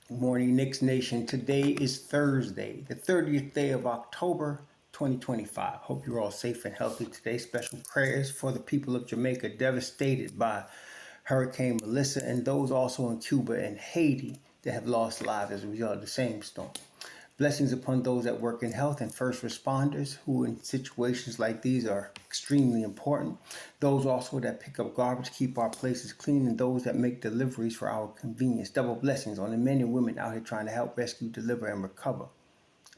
Good morning, Knicks Nation. Today is Thursday, the 30th day of October, 2025. Hope you're all safe and healthy today. Special prayers for the people of Jamaica devastated by Hurricane Melissa and those also in Cuba and Haiti that have lost lives as a result of the same storm. Blessings upon those that work in health and first responders who in situations like these are extremely important. Those also that pick up garbage, keep our places clean, and those that make deliveries for our convenience. Double blessings on the men and women out here trying to help rescue, deliver, and recover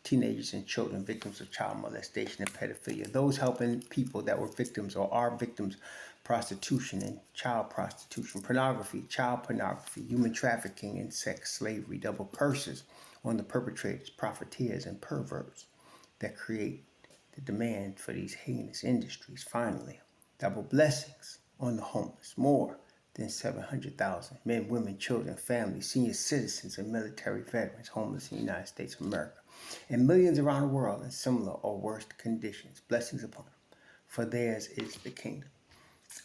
teenagers and children victims of child molestation and pedophilia. Those helping people that were victims or are victims prostitution and child prostitution, pornography, child pornography, human trafficking, and sex slavery. Double curses on the perpetrators, profiteers, and perverts that create the demand for these heinous industries. Finally, double blessings on the homeless. More than 700,000 men, women, children, families, senior citizens, and military veterans homeless in the United States of America, and millions around the world in similar or worse conditions. Blessings upon them, for theirs is the kingdom.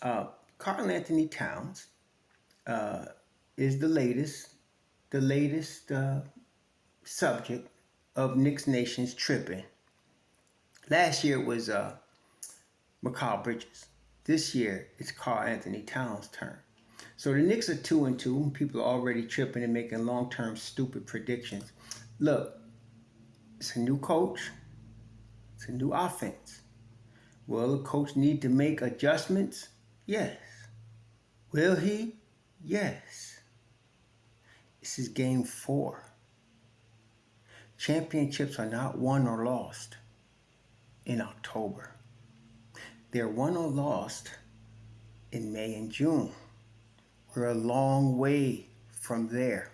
Karl Anthony Towns is the latest subject of KnicksNation's Trippin. Last year it was Mikal Bridges. This year it's Karl Anthony Towns' turn. So the Knicks are 2-2. People are already tripping and making long-term stupid predictions. Look, it's a new coach. It's a new offense. Will the coach need to make adjustments? Yes. Will he? Yes. This is game 4. Championships are not won or lost in October. They're won or lost in May and June. We're a long way from there.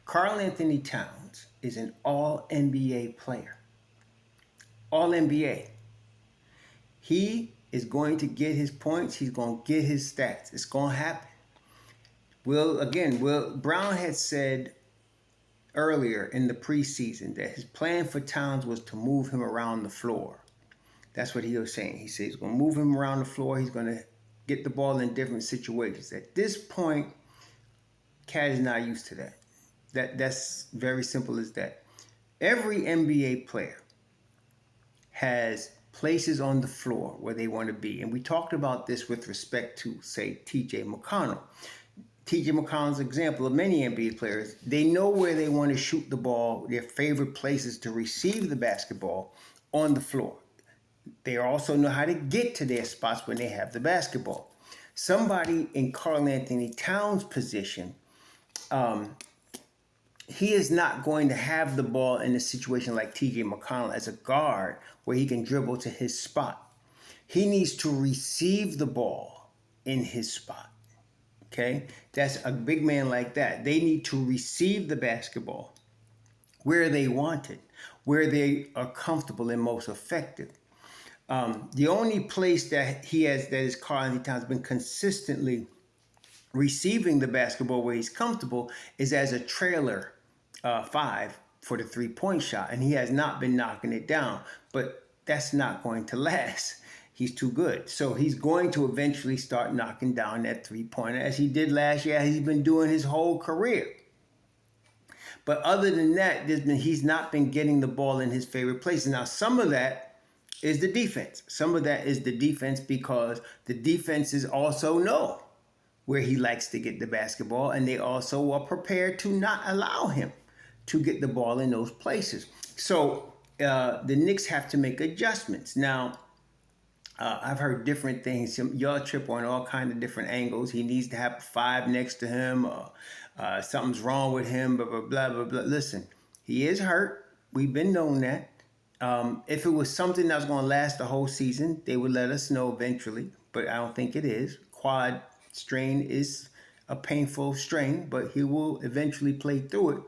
Karl Anthony Towns is an all-NBA player. All-NBA. He is going to get his points. He's going to get his stats. It's going to happen. Will Brown had said earlier in the preseason that his plan for Towns was to move him around the floor. That's what he was saying. He said he's going to move him around the floor. He's going to get the ball in different situations. At this point, Cat is not used to that. That's very simple as that. Every NBA player has places on the floor where they want to be. And we talked about this with respect to, say, TJ McConnell. TJ McConnell's an example of many NBA players. They know where they want to shoot the ball, their favorite places to receive the basketball on the floor. They also know how to get to their spots when they have the basketball. Somebody in Karl Anthony Towns' position, he is not going to have the ball in a situation like TJ McConnell as a guard where he can dribble to his spot. He needs to receive the ball in his spot. Okay? That's a big man like that. They need to receive the basketball where they want it, where they are comfortable and most effective. The only place that is Karl Anthony Towns been consistently receiving the basketball where he's comfortable is as a trailer 5 for the 3-point shot, and he has not been knocking it down. But that's not going to last. He's too good. So he's going to eventually start knocking down that 3-pointer as he did last year, as he's been doing his whole career. But other than that, he's not been getting the ball in his favorite places. Now, some of that is the defense. Some of that is the defense because the defenses also know where he likes to get the basketball, and they also are prepared to not allow him to get the ball in those places. So the Knicks have to make adjustments. Now, I've heard different things. Y'all trip on all kinds of different angles. He needs to have a 5 next to him, or something's wrong with him, blah, blah, blah, blah, blah. Listen, he is hurt. We've been known that. If it was something that was going to last the whole season, they would let us know eventually, but I don't think it is. Quad strain is a painful strain, but he will eventually play through it.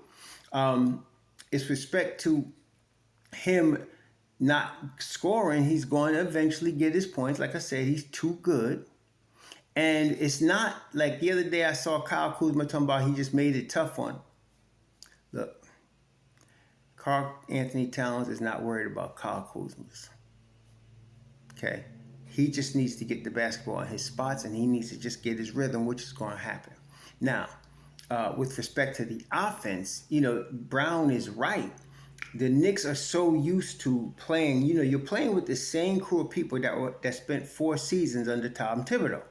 It's respect to him not scoring, he's going to eventually get his points. Like I said, he's too good. And it's not like the other day I saw Kyle Kuzma talking about he just made it tough on him. Look, Karl Anthony Towns is not worried about Kyle Kuzma's. Okay? He just needs to get the basketball in his spots, and he needs to just get his rhythm, which is going to happen. Now, with respect to the offense, Brown is right. The Knicks are so used to playing. You're playing with the same crew of people that spent 4 seasons under Tom Thibodeau,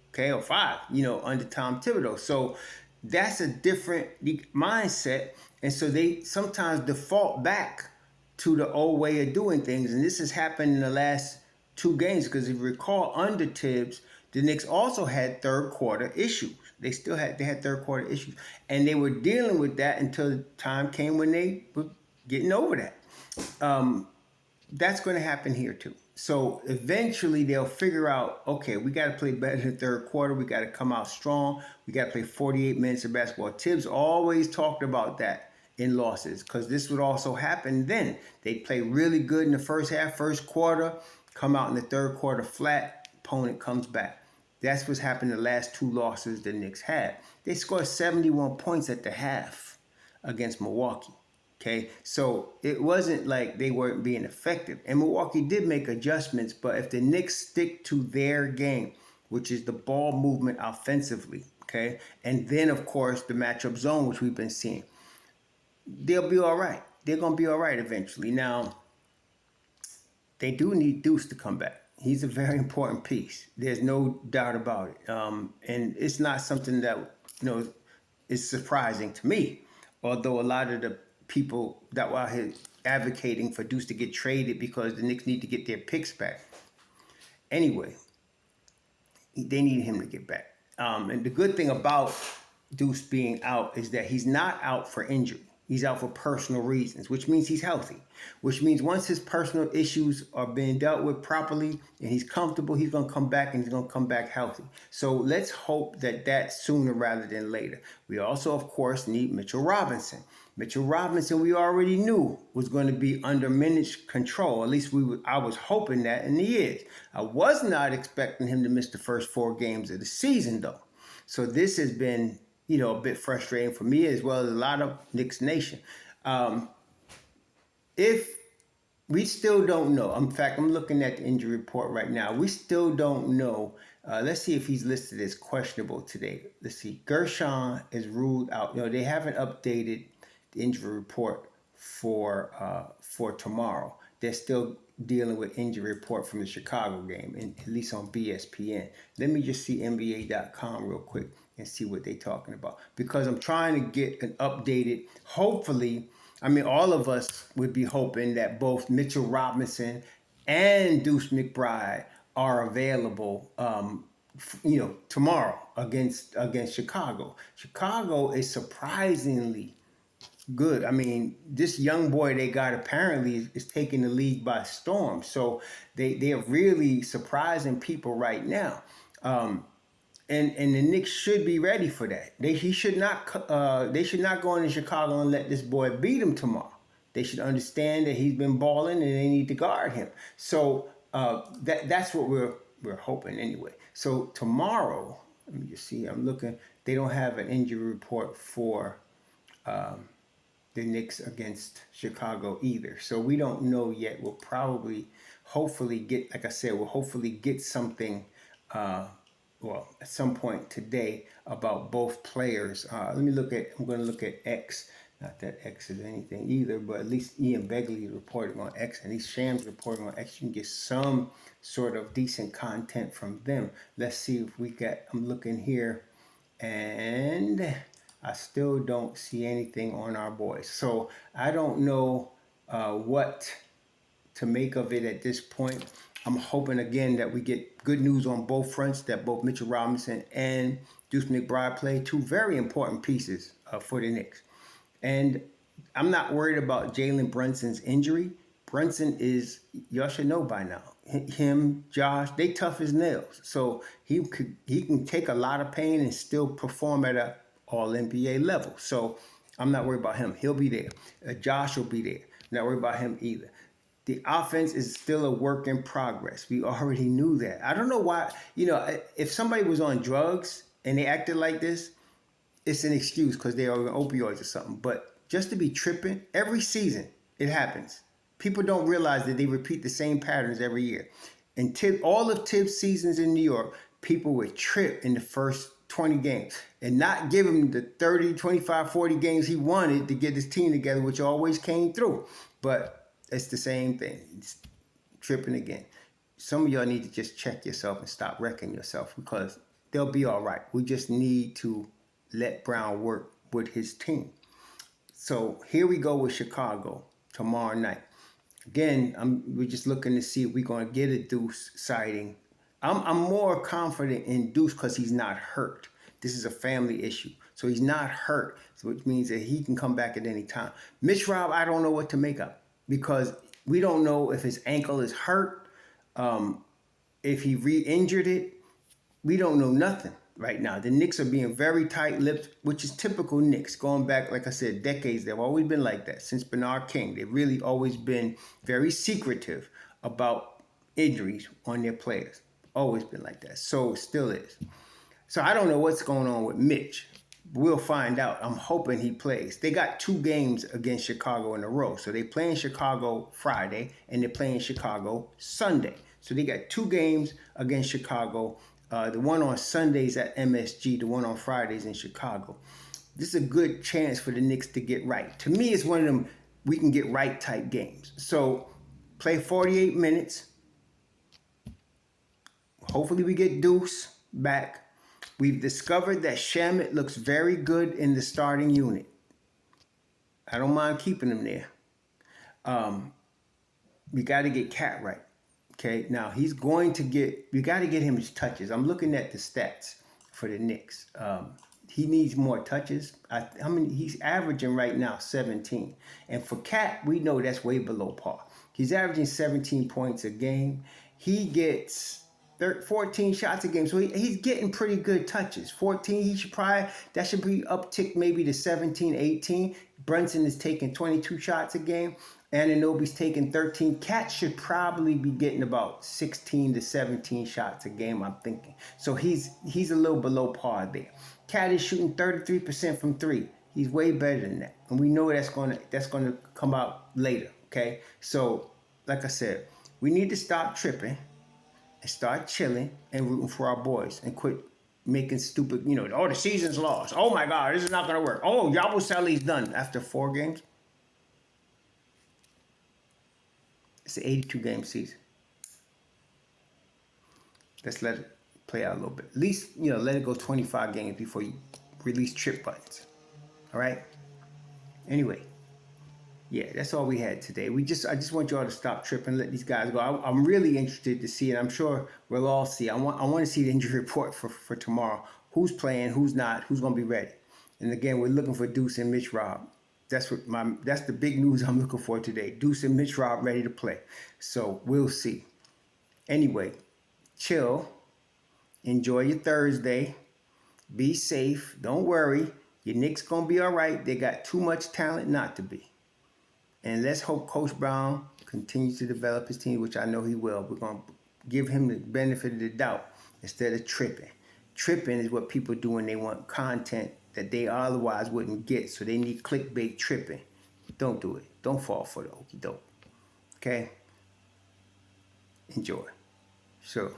okay, or 5, under Tom Thibodeau. So that's a different mindset, and so they sometimes default back to the old way of doing things. And this has happened in the last 2 games because if you recall, under Tibbs, the Knicks also had third quarter issues. They had third quarter issues, and they were dealing with that until the time came when they were getting over that. That's going to happen here too. So eventually they'll figure out, okay, we got to play better in the third quarter. We got to come out strong. We got to play 48 minutes of basketball. Tibbs always talked about that in losses because this would also happen then. They'd play really good in the first half, first quarter, come out in the third quarter flat, opponent comes back. That's what's happened the last 2 losses the Knicks had. They scored 71 points at the half against Milwaukee. Okay, so it wasn't like they weren't being effective. And Milwaukee did make adjustments, but if the Knicks stick to their game, which is the ball movement offensively, okay, and then, of course, the matchup zone, which we've been seeing, they'll be all right. They're going to be all right eventually. Now, they do need Deuce to come back. He's a very important piece. There's no doubt about it. And it's not something that, is surprising to me, although a lot of the people that were out here advocating for Deuce to get traded because the Knicks need to get their picks back. Anyway, they need him to get back. And the good thing about Deuce being out is that he's not out for injury. He's out for personal reasons, which means he's healthy, which means once his personal issues are being dealt with properly and he's comfortable, he's going to come back and he's going to come back healthy. So let's hope that that's sooner rather than later. We also, of course, need Mitchell Robinson. Mitchell Robinson, we already knew was going to be under minutes control. At least I was hoping that, and he is. I was not expecting him to miss the first 4 games of the season, though. So this has been, a bit frustrating for me as well as a lot of Knicks Nation. If we still don't know, in fact, I'm looking at the injury report right now. We still don't know. Let's see if he's listed as questionable today. Let's see. Gershon is ruled out. They haven't updated the injury report for tomorrow. They're still dealing with injury report from the Chicago game, at least on BSPN. Let me just see NBA.com real quick and see what they're talking about. Because I'm trying to get an updated, hopefully, all of us would be hoping that both Mitchell Robinson and Deuce McBride are available, tomorrow against Chicago. Chicago is surprisingly good. This young boy they got apparently is taking the league by storm. So they're really surprising people right now. And the Knicks should be ready for that. They should not go into Chicago and let this boy beat him tomorrow. They should understand that he's been balling and they need to guard him. So that's what we're hoping anyway. So tomorrow, let me just see. I'm looking. They don't have an injury report for the Knicks against Chicago either. So we don't know yet. We'll hopefully get, like I said, we'll hopefully get something, at some point today about both players. I'm going to look at X. Not that X is anything either, but at least Ian Begley is reporting on X, and these Shams reporting on X. You can get some sort of decent content from them. Let's see if I'm looking here, and I still don't see anything on our boys. So I don't know what to make of it at this point. I'm hoping again that we get good news on both fronts, that both Mitchell Robinson and Deuce McBride play 2 very important pieces for the Knicks. And I'm not worried about Jalen Brunson's injury. Brunson is, y'all should know by now, him, Josh, they tough as nails. So he can take a lot of pain and still perform at a all-NBA level. So I'm not worried about him. He'll be there. Josh will be there. Not worried about him either. The offense is still a work in progress. We already knew that. I don't know why, if somebody was on drugs and they acted like this, it's an excuse because they are on opioids or something. But just to be tripping, every season it happens. People don't realize that they repeat the same patterns every year. And all of Tibbs' seasons in New York, people would trip in the first 20 games and not give him the 30, 25, 40 games he wanted to get his team together, which always came through. But it's the same thing. It's tripping again. Some of y'all need to just check yourself and stop wrecking yourself because they'll be all right. We just need to let Brown work with his team. So here we go with Chicago tomorrow night. Again, we're just looking to see if we're going to get a Deuce sighting. I'm more confident in Deuce because he's not hurt. This is a family issue. So he's not hurt, so which means that he can come back at any time. Mitch Rob, I don't know what to make of because we don't know if his ankle is hurt, if he re-injured it. We don't know nothing right now. The Knicks are being very tight-lipped, which is typical Knicks. Going back, like I said, decades, they've always been like that. Since Bernard King, they've really always been very secretive about injuries on their players. Always been like that. So it still is. So I don't know what's going on with Mitch. We'll find out. I'm hoping he plays. They got 2 games against Chicago in a row. So they play in Chicago Friday and they're playing Chicago Sunday. So they got 2 games against Chicago. The one on Sundays at MSG, the one on Fridays in Chicago. This is a good chance for the Knicks to get right. To me, it's one of them we can get right type games. So play 48 minutes. Hopefully we get Deuce back. We've discovered that Shamet looks very good in the starting unit. I don't mind keeping him there. We got to get Cat right. Okay, now he's going to get, we got to get him his touches. I'm looking at the stats for the Knicks. He needs more touches. I mean, he's averaging right now 17. And for Cat, we know that's way below par. He's averaging 17 points a game. He gets 14 shots a game. So he's getting pretty good touches. 14, he should probably, that should be uptick maybe to 17, 18. Brunson is taking 22 shots a game. Anunoby's taking 13. Cat should probably be getting about 16 to 17 shots a game, I'm thinking. So he's a little below par there. Cat is shooting 33% from 3. He's way better than that. And we know that's gonna come out later. Okay? So, like I said, we need to stop tripping and start chilling and rooting for our boys and quit making stupid, oh, the season's lost. Oh my God, this is not gonna work. Oh, Yabusele's done after 4 games. It's an 82-game season. Let's let it play out a little bit. At least, let it go 25 games before you release trip buttons. All right? Anyway, yeah, that's all we had today. I just want y'all to stop tripping, let these guys go. I'm really interested to see, and I'm sure we'll all see. I want to see the injury report for tomorrow. Who's playing, who's not, who's going to be ready. And again, we're looking for Deuce and Mitch Rob. That's the big news I'm looking for today. Deuce and Mitch Rob ready to play. So we'll see. Anyway, chill. Enjoy your Thursday. Be safe. Don't worry. Your Knicks gonna be all right. They got too much talent not to be. And let's hope Coach Brown continues to develop his team, which I know he will. We're gonna give him the benefit of the doubt instead of tripping. Tripping is what people do when they want content that they otherwise wouldn't get. So they need clickbait tripping. Don't do it. Don't fall for the okie doke. Okay? Enjoy. Sure.